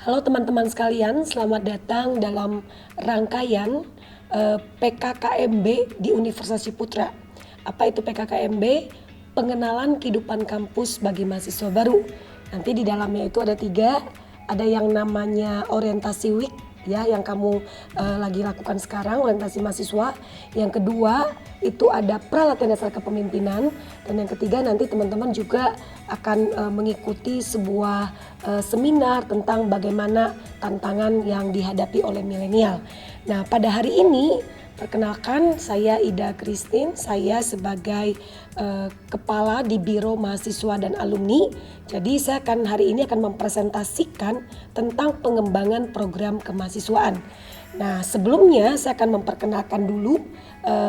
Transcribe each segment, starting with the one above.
Halo teman-teman sekalian, selamat datang dalam rangkaian PKKMB di Universitas Ciputra. Apa itu PKKMB? Pengenalan kehidupan kampus bagi mahasiswa baru. Nanti di dalamnya itu ada 3, ada yang namanya orientasi week ya yang kamu lagi lakukan sekarang, orientasi mahasiswa. Yang kedua itu ada pralatihan dasar kepemimpinan, dan yang ketiga nanti teman-teman juga akan mengikuti sebuah seminar tentang bagaimana tantangan yang dihadapi oleh milenial. Nah, pada hari ini perkenalkan, saya Ida Christine, saya sebagai kepala di Biro Mahasiswa dan Alumni. Jadi saya hari ini akan mempresentasikan tentang pengembangan program kemahasiswaan. Nah, sebelumnya saya akan memperkenalkan dulu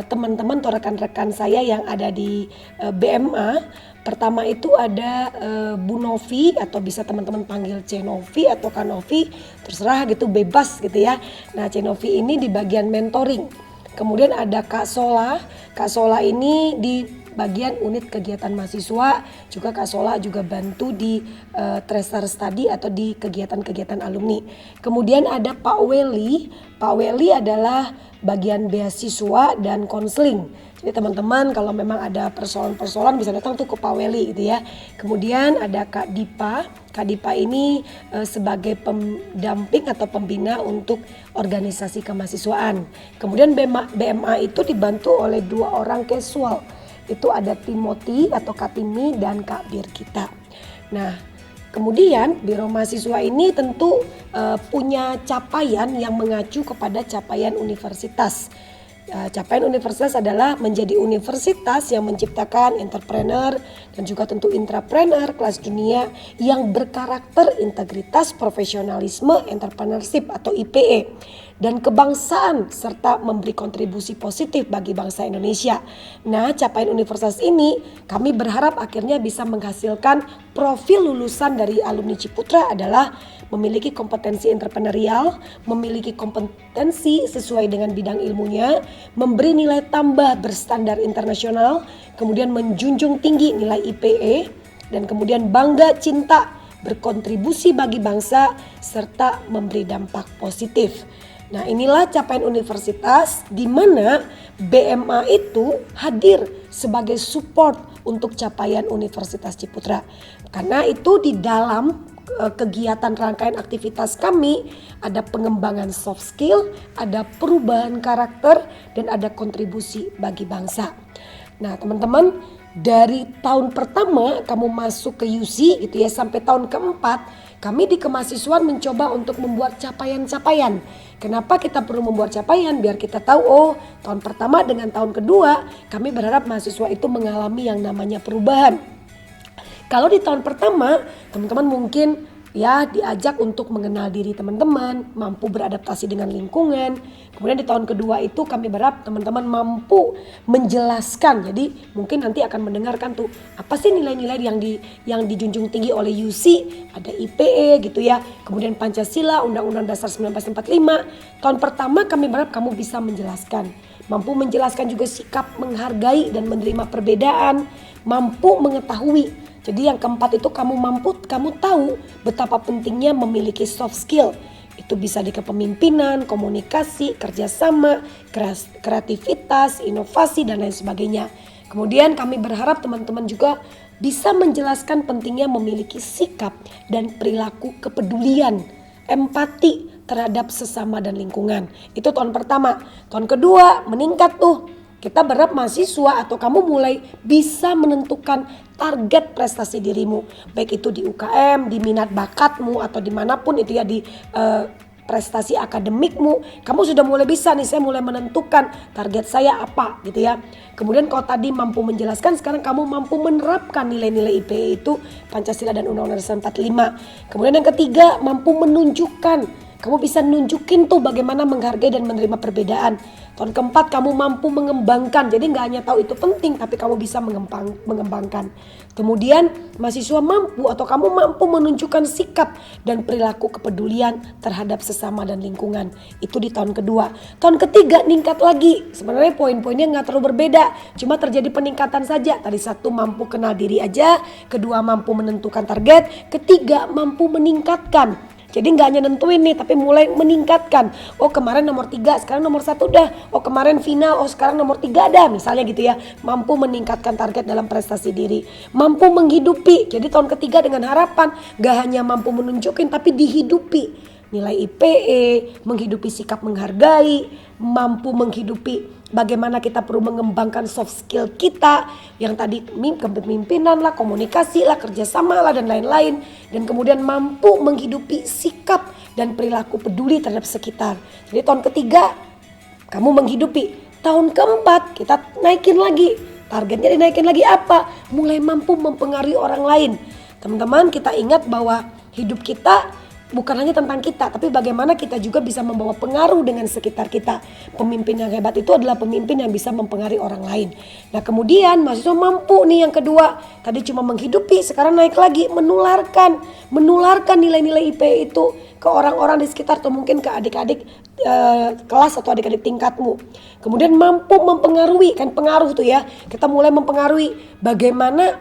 teman-teman atau rekan-rekan saya yang ada di BMA. Pertama itu ada Bu Novi, atau bisa teman-teman panggil C Novi atau Kanovi, terserah gitu, bebas gitu ya. Nah, C Novi ini di bagian mentoring. Kemudian ada Kak Sola. Kak Sola ini di bagian unit kegiatan mahasiswa. Juga Kak Sola juga bantu di Tracer Study atau di kegiatan-kegiatan alumni. Kemudian ada Pak Weli. Pak Weli adalah bagian beasiswa dan konseling. Jadi teman-teman kalau memang ada persoalan-persoalan bisa datang tuh ke Pak Weli gitu ya. Kemudian ada Kak Dipa. Kak Dipa ini sebagai pendamping atau pembina untuk organisasi kemahasiswaan. Kemudian BMA itu dibantu oleh 2 orang casual. Itu ada Timothy atau Kak Timi dan Kak Birgita. Nah, kemudian Biro Mahasiswa ini tentu punya capaian yang mengacu kepada capaian universitas. Capaian universitas adalah menjadi universitas yang menciptakan entrepreneur dan juga tentu intrapreneur kelas dunia yang berkarakter integritas, profesionalisme, entrepreneurship atau IPE dan kebangsaan, serta memberi kontribusi positif bagi bangsa Indonesia. Nah, capaian universitas ini kami berharap akhirnya bisa menghasilkan profil lulusan dari alumni Ciputra adalah memiliki kompetensi entrepreneurial, memiliki kompetensi sesuai dengan bidang ilmunya, memberi nilai tambah berstandar internasional, kemudian menjunjung tinggi nilai IPE, dan kemudian bangga, cinta, berkontribusi bagi bangsa, serta memberi dampak positif. Nah, inilah capaian universitas di mana BMA itu hadir sebagai support untuk capaian Universitas Ciputra. Karena itu di dalam kegiatan rangkaian aktivitas kami ada pengembangan soft skill, ada perubahan karakter, dan ada kontribusi bagi bangsa. Nah, teman-teman, dari tahun pertama kamu masuk ke UC gitu ya sampai tahun keempat, kami di kemahasiswaan mencoba untuk membuat capaian-capaian. Kenapa kita perlu membuat capaian? Biar kita tahu, oh tahun pertama dengan tahun kedua kami berharap mahasiswa itu mengalami yang namanya perubahan. Kalau di tahun pertama teman-teman mungkin ya diajak untuk mengenal diri teman-teman, mampu beradaptasi dengan lingkungan. Kemudian di tahun kedua itu kami berharap teman-teman mampu menjelaskan. Jadi mungkin nanti akan mendengarkan tuh apa sih nilai-nilai yang dijunjung tinggi oleh UC, ada IPE gitu ya. Kemudian Pancasila, Undang-Undang Dasar 1945. Tahun pertama kami berharap kamu bisa menjelaskan. Mampu menjelaskan juga sikap menghargai dan menerima perbedaan, mampu mengetahui. Jadi yang keempat itu kamu tahu betapa pentingnya memiliki soft skill. Itu bisa di kepemimpinan, komunikasi, kerjasama, kreativitas, inovasi, dan lain sebagainya. Kemudian kami berharap teman-teman juga bisa menjelaskan pentingnya memiliki sikap dan perilaku kepedulian, empati terhadap sesama dan lingkungan. Itu tahun pertama. Tahun kedua meningkat tuh. Kita berharap mahasiswa atau kamu mulai bisa menentukan target prestasi dirimu. Baik itu di UKM, di minat bakatmu, atau dimanapun itu ya di prestasi akademikmu. Kamu sudah mulai bisa nih, saya mulai menentukan target saya apa gitu ya. Kemudian kalau tadi mampu menjelaskan, sekarang kamu mampu menerapkan nilai-nilai IPE itu Pancasila dan Undang-Undang Dasar 45. Kemudian yang ketiga mampu menunjukkan. Kamu bisa nunjukin tuh bagaimana menghargai dan menerima perbedaan. Tahun keempat kamu mampu mengembangkan. Jadi gak hanya tahu itu penting, tapi kamu bisa mengembangkan. Kemudian mahasiswa mampu atau kamu mampu menunjukkan sikap dan perilaku kepedulian terhadap sesama dan lingkungan. Itu di tahun kedua. Tahun ketiga ningkat lagi. Sebenarnya poin-poinnya gak terlalu berbeda. Cuma terjadi peningkatan saja. Tadi satu mampu kenal diri aja. Kedua mampu menentukan target. Ketiga mampu meningkatkan. Jadi nggak hanya nentuin nih, tapi mulai meningkatkan. Oh kemarin nomor 3, sekarang nomor 1 dah. Oh kemarin final, oh sekarang nomor 3 dah. Misalnya gitu ya, mampu meningkatkan target dalam prestasi diri. Mampu menghidupi, jadi tahun ketiga dengan harapan nggak hanya mampu menunjukin, tapi dihidupi. Nilai IPE, menghidupi sikap menghargai, mampu menghidupi bagaimana kita perlu mengembangkan soft skill kita yang tadi kepemimpinan lah, komunikasi lah, kerjasama lah dan lain-lain. Dan kemudian mampu menghidupi sikap dan perilaku peduli terhadap sekitar. Jadi tahun ketiga kamu menghidupi, tahun keempat kita naikin lagi. Targetnya dinaikin lagi apa? Mulai mampu mempengaruhi orang lain. Teman-teman, kita ingat bahwa hidup kita bukan hanya tentang kita, tapi bagaimana kita juga bisa membawa pengaruh dengan sekitar kita. Pemimpin yang hebat itu adalah pemimpin yang bisa mempengaruhi orang lain. Nah kemudian mahasiswa mampu nih yang kedua. Tadi cuma menghidupi, sekarang naik lagi menularkan nilai-nilai IP itu ke orang-orang di sekitar atau mungkin ke adik-adik kelas atau adik-adik tingkatmu. Kemudian mampu mempengaruhi, kan pengaruh tuh ya. Kita mulai mempengaruhi bagaimana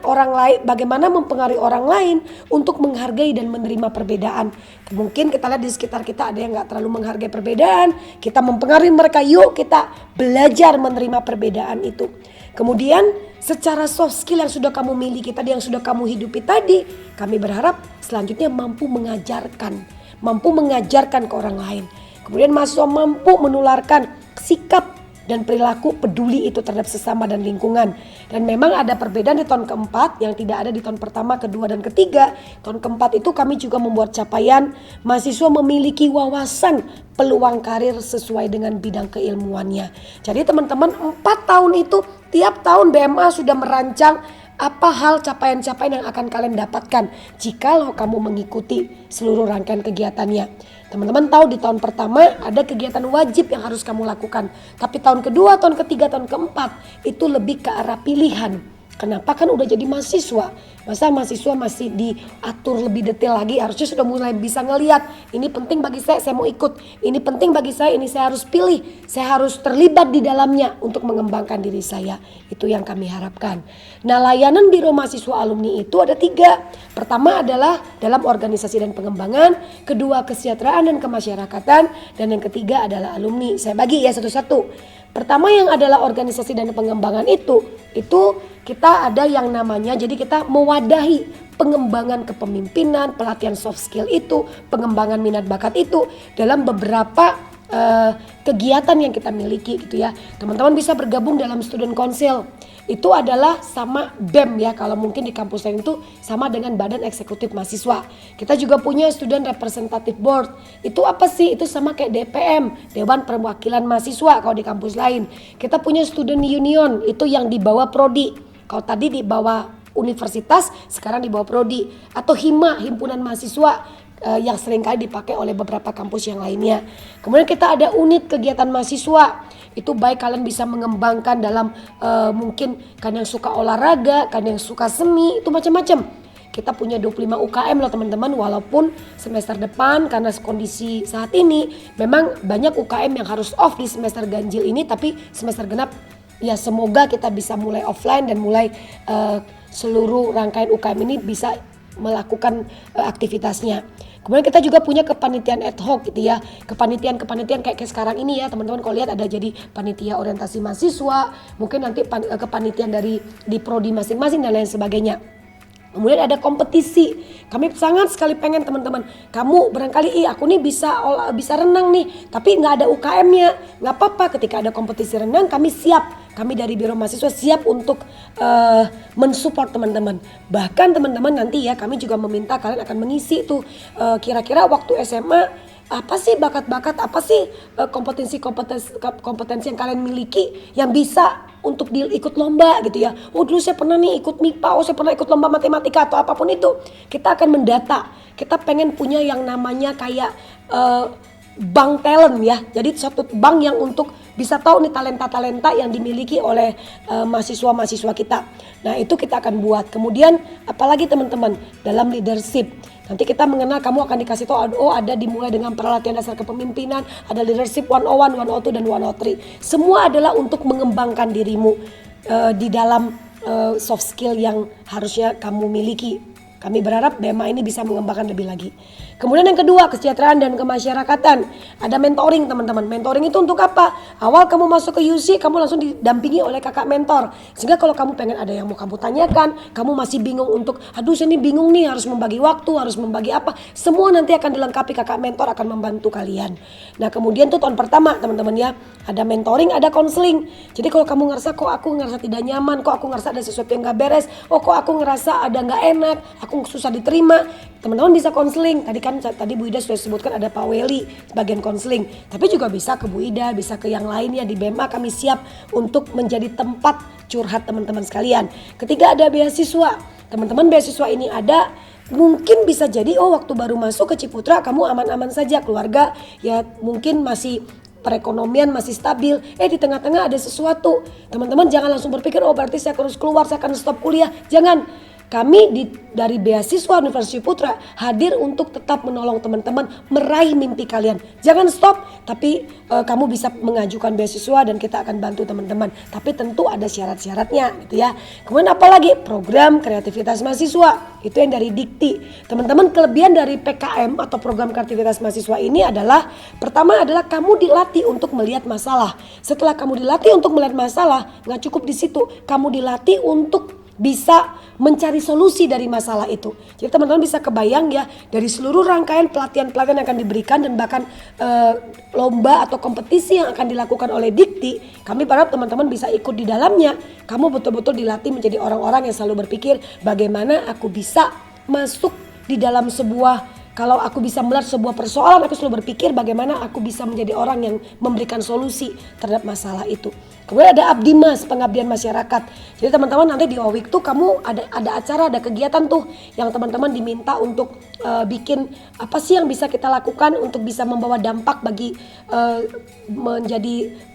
mempengaruhi orang lain untuk menghargai dan menerima perbedaan. Mungkin kita lihat di sekitar kita ada yang gak terlalu menghargai perbedaan. Kita mempengaruhi mereka, yuk kita belajar menerima perbedaan itu. Kemudian secara soft skill yang sudah kamu miliki tadi, yang sudah kamu hidupi tadi, kami berharap selanjutnya mampu mengajarkan ke orang lain. Kemudian mahasiswa mampu menularkan sikap dan perilaku peduli itu terhadap sesama dan lingkungan. Dan memang ada perbedaan di tahun keempat yang tidak ada di tahun pertama, kedua, dan ketiga. Tahun keempat itu kami juga membuat capaian mahasiswa memiliki wawasan peluang karir sesuai dengan bidang keilmuannya. Jadi teman-teman 4 tahun itu tiap tahun BMA sudah merancang apa hal capaian-capaian yang akan kalian dapatkan jikalau kamu mengikuti seluruh rangkaian kegiatannya. Teman-teman tahu di tahun pertama ada kegiatan wajib yang harus kamu lakukan. Tapi tahun kedua, tahun ketiga, tahun keempat itu lebih ke arah pilihan. Kenapa? Kan udah jadi mahasiswa. Masa mahasiswa masih diatur lebih detail lagi? Harusnya sudah mulai bisa ngelihat, ini penting bagi saya mau ikut. Ini penting bagi saya, ini saya harus pilih. Saya harus terlibat di dalamnya untuk mengembangkan diri saya. Itu yang kami harapkan. Nah, layanan Biro Mahasiswa Alumni itu ada 3. Pertama adalah dalam organisasi dan pengembangan. Kedua, kesejahteraan dan kemasyarakatan. Dan yang ketiga adalah alumni. Saya bagi ya satu-satu. Pertama yang adalah organisasi dan pengembangan itu kita ada yang namanya, jadi kita mewadahi pengembangan kepemimpinan, pelatihan soft skill itu, pengembangan minat bakat itu dalam beberapa kegiatan yang kita miliki gitu ya. Teman-teman bisa bergabung dalam student council. Itu adalah sama BEM ya, kalau mungkin di kampus lain itu sama dengan Badan Eksekutif Mahasiswa. Kita juga punya Student Representative Board. Itu apa sih? Itu sama kayak DPM, Dewan Perwakilan Mahasiswa kalau di kampus lain. Kita punya Student Union, itu yang di bawah Prodi. Kalau tadi di bawah universitas, sekarang di bawah Prodi. Atau HIMA, Himpunan Mahasiswa, yang seringkali dipakai oleh beberapa kampus yang lainnya. Kemudian kita ada unit kegiatan mahasiswa. Itu baik kalian bisa mengembangkan dalam mungkin kan yang suka olahraga, kan yang suka seni, itu macam-macam. Kita punya 25 UKM loh teman-teman, walaupun semester depan karena kondisi saat ini memang banyak UKM yang harus off di semester ganjil ini, tapi semester genap ya semoga kita bisa mulai offline dan mulai seluruh rangkaian UKM ini bisa melakukan aktivitasnya. Kemudian kita juga punya kepanitiaan ad hoc gitu ya. Kepanitiaan kayak sekarang ini ya teman-teman, kalau lihat ada jadi panitia orientasi mahasiswa, mungkin nanti kepanitiaan di prodi masing-masing dan lain sebagainya. Kemudian ada kompetisi. Kami sangat sekali pengen teman-teman, kamu barangkali aku nih bisa renang nih, tapi nggak ada UKM-nya. Nggak apa-apa, ketika ada kompetisi renang kami siap. Kami dari Biro Mahasiswa siap untuk mensupport teman-teman. Bahkan teman-teman nanti ya kami juga meminta kalian akan mengisi tuh kira-kira waktu SMA apa sih bakat-bakat, apa sih kompetensi yang kalian miliki yang bisa untuk ikut lomba gitu ya. Oh dulu saya pernah nih ikut MIPA, oh saya pernah ikut lomba matematika atau apapun itu. Kita akan mendata, kita pengen punya yang namanya kayak bank talent ya. Jadi suatu bank yang untuk bisa tahu nih talenta-talenta yang dimiliki oleh mahasiswa-mahasiswa kita. Nah itu kita akan buat. Kemudian apalagi teman-teman dalam leadership. Nanti kita mengenal, kamu akan dikasih tahu, oh ada dimulai dengan perlatihan dasar kepemimpinan, ada leadership 101, 102, dan 103. Semua adalah untuk mengembangkan dirimu di dalam soft skill yang harusnya kamu miliki. Kami berharap BEMA ini bisa mengembangkan lebih lagi. Kemudian yang kedua, kesejahteraan dan kemasyarakatan. Ada mentoring teman-teman. Mentoring itu untuk apa? Awal kamu masuk ke UC, kamu langsung didampingi oleh kakak mentor. Sehingga kalau kamu pengen ada yang mau kamu tanyakan, kamu masih bingung untuk, aduh saya ini bingung nih harus membagi waktu, harus membagi apa. Semua nanti akan dilengkapi, kakak mentor akan membantu kalian. Nah kemudian tuh tahun pertama teman-teman ya, ada mentoring, ada konseling. Jadi kalau kamu ngerasa kok aku ngerasa tidak nyaman, kok aku ngerasa ada sesuatu yang gak beres, oh kok aku ngerasa ada gak enak, aku susah diterima, teman-teman bisa konseling. Tadi Bu Ida sudah sebutkan ada Pak Weli bagian konseling. Tapi juga bisa ke Bu Ida, bisa ke yang lainnya di BEMA, kami siap untuk menjadi tempat curhat teman-teman sekalian. Ketiga ada beasiswa. Teman-teman beasiswa ini ada, mungkin bisa jadi waktu baru masuk ke Ciputra kamu aman-aman saja, keluarga ya mungkin masih perekonomian masih stabil, di tengah-tengah ada sesuatu. Teman-teman jangan langsung berpikir berarti saya harus keluar, saya akan stop kuliah. Jangan. Kami dari beasiswa Universitas Ciputra hadir untuk tetap menolong teman-teman meraih mimpi kalian. Jangan stop, tapi kamu bisa mengajukan beasiswa dan kita akan bantu teman-teman. Tapi tentu ada syarat-syaratnya gitu ya. Kemudian apalagi program kreativitas mahasiswa, itu yang dari Dikti. Teman-teman kelebihan dari PKM atau program kreativitas mahasiswa ini adalah, pertama adalah kamu dilatih untuk melihat masalah. Setelah kamu dilatih untuk melihat masalah, nggak cukup di situ, kamu dilatih untuk bisa mencari solusi dari masalah itu. Jadi teman-teman bisa kebayang ya, dari seluruh rangkaian pelatihan-pelatihan yang akan diberikan dan bahkan lomba atau kompetisi yang akan dilakukan oleh Dikti, kami berharap teman-teman bisa ikut di dalamnya. Kamu betul-betul dilatih menjadi orang-orang yang selalu berpikir bagaimana aku bisa masuk di dalam sebuah, kalau aku bisa melihat sebuah persoalan, aku selalu berpikir bagaimana aku bisa menjadi orang yang memberikan solusi terhadap masalah itu. Kemudian ada Abdimas, pengabdian masyarakat. Jadi teman-teman nanti di OWIK tuh kamu ada acara, ada kegiatan tuh yang teman-teman diminta untuk bikin apa sih yang bisa kita lakukan untuk bisa membawa dampak bagi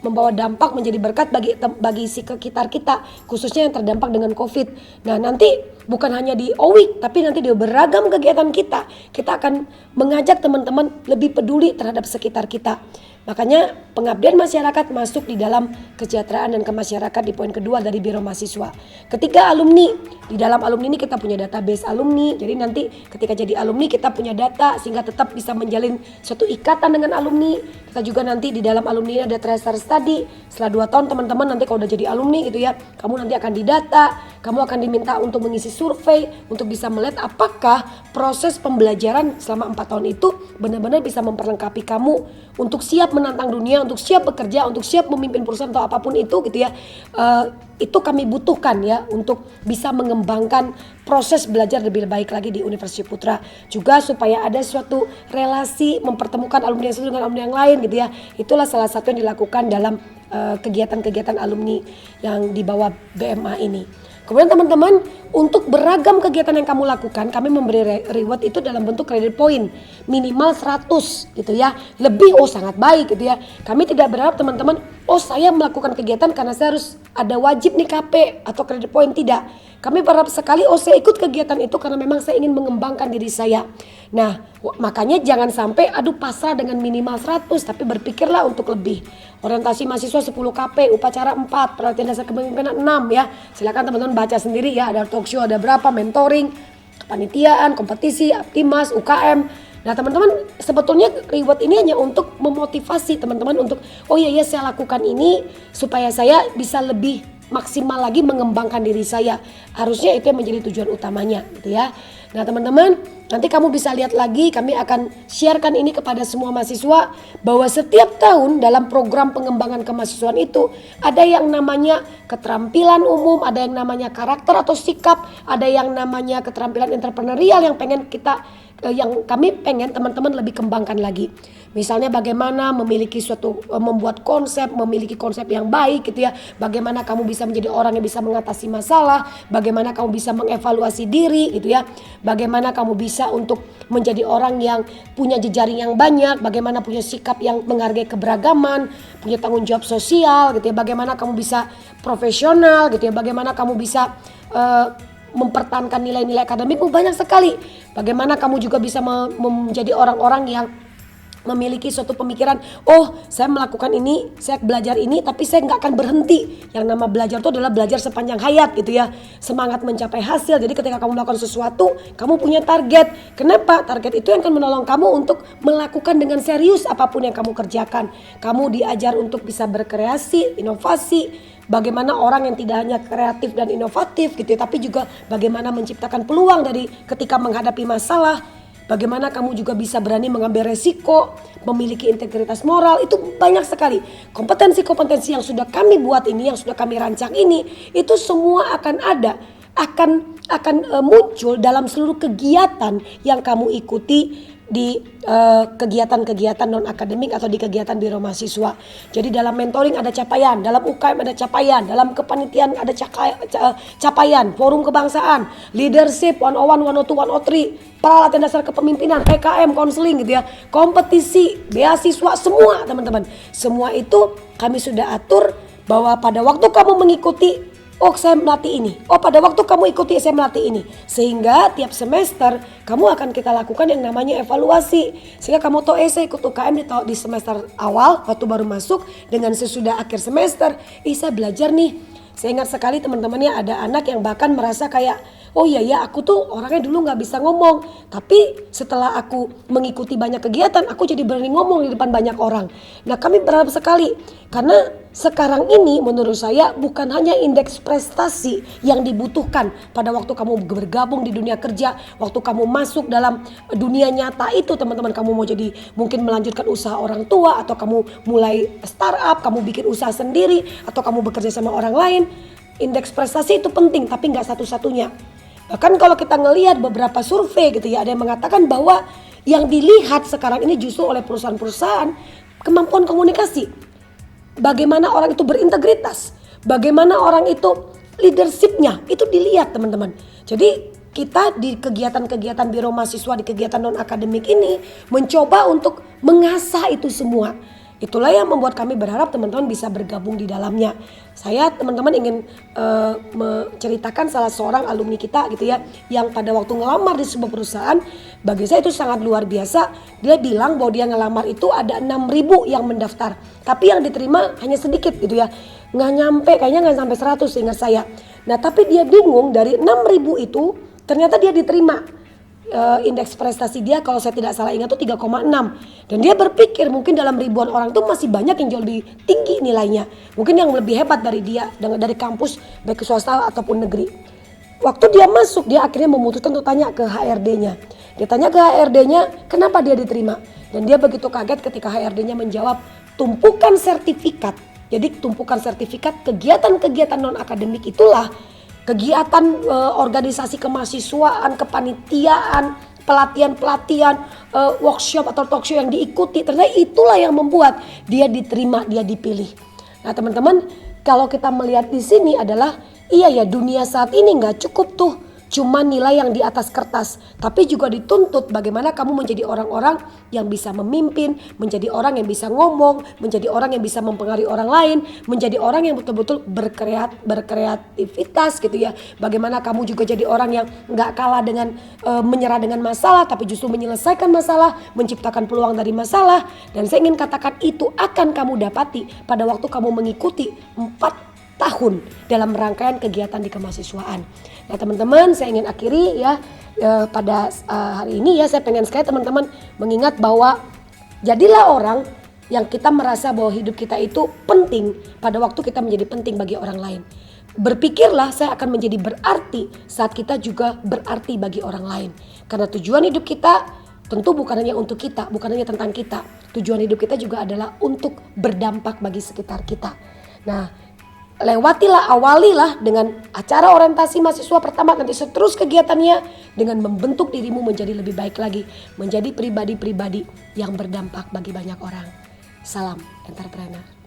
membawa dampak menjadi berkat bagi sekitar kita, khususnya yang terdampak dengan COVID. Nah nanti bukan hanya di OWIK, tapi nanti di beragam kegiatan kita akan mengajak teman-teman lebih peduli terhadap sekitar kita. Makanya pengabdian masyarakat masuk di dalam kesejahteraan dan kemasyarakat di poin kedua dari Biro Mahasiswa. Ketiga, alumni. Di dalam alumni ini kita punya database alumni. Jadi nanti ketika jadi alumni kita punya data sehingga tetap bisa menjalin suatu ikatan dengan alumni. Kita juga nanti di dalam alumni ini ada tracer study. Setelah 2 tahun teman-teman nanti kalau udah jadi alumni gitu ya, kamu nanti akan didata, kamu akan diminta untuk mengisi survei untuk bisa melihat apakah proses pembelajaran selama 4 tahun itu benar-benar bisa memperlengkapi kamu untuk siap menantang dunia, untuk siap bekerja, untuk siap memimpin perusahaan atau apapun itu gitu ya. Itu kami butuhkan ya untuk bisa mengembangkan proses belajar lebih baik lagi di Universitas Ciputra. Juga supaya ada suatu relasi mempertemukan alumni yang satu dengan alumni yang lain gitu ya. Itulah salah satu yang dilakukan dalam kegiatan-kegiatan alumni yang di bawah BMA ini. Kemudian teman-teman, untuk beragam kegiatan yang kamu lakukan, kami memberi reward itu dalam bentuk credit point minimal 100 gitu ya. Lebih sangat baik gitu ya. Kami tidak berharap teman-teman, saya melakukan kegiatan karena saya harus ada wajib nih KP atau credit point, tidak. Kami berharap sekali saya ikut kegiatan itu karena memang saya ingin mengembangkan diri saya. Nah, makanya jangan sampai pasrah dengan minimal 100, tapi berpikirlah untuk lebih. Orientasi mahasiswa 10 KP, upacara 4, pelatihan dasar kepemimpinan 6 ya. Silakan teman-teman baca sendiri ya, ada talk show, ada berapa, mentoring, kepanitiaan, kompetisi, Abdimas, UKM. Nah teman-teman, sebetulnya reward ini hanya untuk memotivasi teman-teman untuk iya saya lakukan ini supaya saya bisa lebih maksimal lagi mengembangkan diri saya. Harusnya itu yang menjadi tujuan utamanya gitu ya. Nah teman-teman, nanti kamu bisa lihat lagi, kami akan sharekan ini kepada semua mahasiswa bahwa setiap tahun dalam program pengembangan kemahasiswaan itu ada yang namanya keterampilan umum, ada yang namanya karakter atau sikap, ada yang namanya keterampilan entrepreneurial yang kami pengen teman-teman lebih kembangkan lagi. Misalnya bagaimana membuat konsep, memiliki konsep yang baik gitu ya. Bagaimana kamu bisa menjadi orang yang bisa mengatasi masalah, bagaimana kamu bisa mengevaluasi diri gitu ya. Bagaimana kamu bisa untuk menjadi orang yang punya jejaring yang banyak, bagaimana punya sikap yang menghargai keberagaman, punya tanggung jawab sosial gitu ya. Bagaimana kamu bisa profesional gitu ya. Bagaimana kamu bisa mempertahankan nilai-nilai akademikmu, banyak sekali. Bagaimana kamu juga bisa menjadi orang-orang yang memiliki suatu pemikiran, oh saya melakukan ini, saya belajar ini, tapi saya nggak akan berhenti. Yang nama belajar itu adalah belajar sepanjang hayat gitu ya. Semangat mencapai hasil. Jadi ketika kamu melakukan sesuatu, kamu punya target. Kenapa? Target itu yang akan menolong kamu untuk melakukan dengan serius apapun yang kamu kerjakan. Kamu diajar untuk bisa berkreasi, inovasi. Bagaimana orang yang tidak hanya kreatif dan inovatif gitu ya, tapi juga bagaimana menciptakan peluang dari ketika menghadapi masalah. Bagaimana kamu juga bisa berani mengambil resiko, memiliki integritas moral, itu banyak sekali. Kompetensi-kompetensi yang sudah kami buat ini, yang sudah kami rancang ini, itu semua akan ada, akan muncul dalam seluruh kegiatan yang kamu ikuti di kegiatan-kegiatan non akademik atau di kegiatan biro mahasiswa. Jadi dalam mentoring ada capaian, dalam UKM ada capaian, dalam kepanitiaan ada capaian, forum kebangsaan, leadership 101, 102, 103, peralatan dasar kepemimpinan, PKM, konseling gitu ya, kompetisi, beasiswa, semua teman-teman. Semua itu kami sudah atur bahwa pada waktu kamu mengikuti, oh saya melatih ini, oh pada waktu kamu ikuti saya melatih ini. Sehingga tiap semester kamu akan kita lakukan yang namanya evaluasi. Sehingga kamu tahu saya ikut UKM di semester awal waktu baru masuk, dengan sesudah akhir semester, saya belajar nih. Saya ingat sekali teman-temannya ada anak yang bahkan merasa kayak, oh iya ya aku tuh orangnya dulu gak bisa ngomong. Tapi setelah aku mengikuti banyak kegiatan, aku jadi berani ngomong di depan banyak orang. Nah kami berharap sekali, karena sekarang ini menurut saya bukan hanya indeks prestasi yang dibutuhkan pada waktu kamu bergabung di dunia kerja, waktu kamu masuk dalam dunia nyata itu teman-teman, kamu mau jadi mungkin melanjutkan usaha orang tua, atau kamu mulai startup, kamu bikin usaha sendiri, atau kamu bekerja sama orang lain. Indeks prestasi itu penting tapi gak satu-satunya. Bahkan kalau kita ngelihat beberapa survei gitu ya, ada yang mengatakan bahwa yang dilihat sekarang ini justru oleh perusahaan-perusahaan kemampuan komunikasi. Bagaimana orang itu berintegritas, bagaimana orang itu leadershipnya, itu dilihat teman-teman. Jadi kita di kegiatan-kegiatan biro mahasiswa, di kegiatan non akademik ini mencoba untuk mengasah itu semua. Itulah yang membuat kami berharap teman-teman bisa bergabung di dalamnya. Saya teman-teman ingin menceritakan salah seorang alumni kita gitu ya, yang pada waktu ngelamar di sebuah perusahaan, bagi saya itu sangat luar biasa. Dia bilang bahwa dia ngelamar itu ada 6.000 yang mendaftar, tapi yang diterima hanya sedikit gitu ya. Nggak nyampe, kayaknya nggak sampai 100 seingat saya. Nah tapi dia bingung, dari 6.000 itu ternyata dia diterima. Indeks prestasi dia kalau saya tidak salah ingat itu 3,6. Dan dia berpikir mungkin dalam ribuan orang itu masih banyak yang jauh lebih tinggi nilainya. Mungkin yang lebih hebat dari dia, dari kampus baik swasta ataupun negeri. Waktu dia masuk, dia akhirnya memutuskan untuk tanya ke HRD-nya. Dia tanya ke HRD-nya kenapa dia diterima. Dan dia begitu kaget ketika HRD-nya menjawab, tumpukan sertifikat. Jadi tumpukan sertifikat kegiatan-kegiatan non akademik itulah, kegiatan organisasi kemahasiswaan, kepanitiaan, pelatihan-pelatihan, workshop atau talk show yang diikuti, ternyata itulah yang membuat dia diterima, dia dipilih. Nah teman-teman, kalau kita melihat di sini adalah, iya ya dunia saat ini nggak cukup tuh cuma nilai yang di atas kertas, tapi juga dituntut bagaimana kamu menjadi orang-orang yang bisa memimpin, menjadi orang yang bisa ngomong, menjadi orang yang bisa mempengaruhi orang lain, menjadi orang yang betul-betul berkreativitas gitu ya. Bagaimana kamu juga jadi orang yang nggak kalah dengan menyerah dengan masalah, tapi justru menyelesaikan masalah, menciptakan peluang dari masalah. Dan saya ingin katakan itu akan kamu dapati pada waktu kamu mengikuti 4 tahun dalam rangkaian kegiatan di kemahasiswaan. Nah teman-teman, saya ingin akhiri ya pada hari ini ya, saya pengen sekali teman-teman mengingat bahwa jadilah orang yang kita merasa bahwa hidup kita itu penting pada waktu kita menjadi penting bagi orang lain. Berpikirlah saya akan menjadi berarti saat kita juga berarti bagi orang lain. Karena tujuan hidup kita tentu bukan hanya untuk kita, bukan hanya tentang kita. Tujuan hidup kita juga adalah untuk berdampak bagi sekitar kita. Nah, lewatilah, awalilah dengan acara orientasi mahasiswa pertama, nanti seterus kegiatannya dengan membentuk dirimu menjadi lebih baik lagi, menjadi pribadi-pribadi yang berdampak bagi banyak orang. Salam entrepreneur.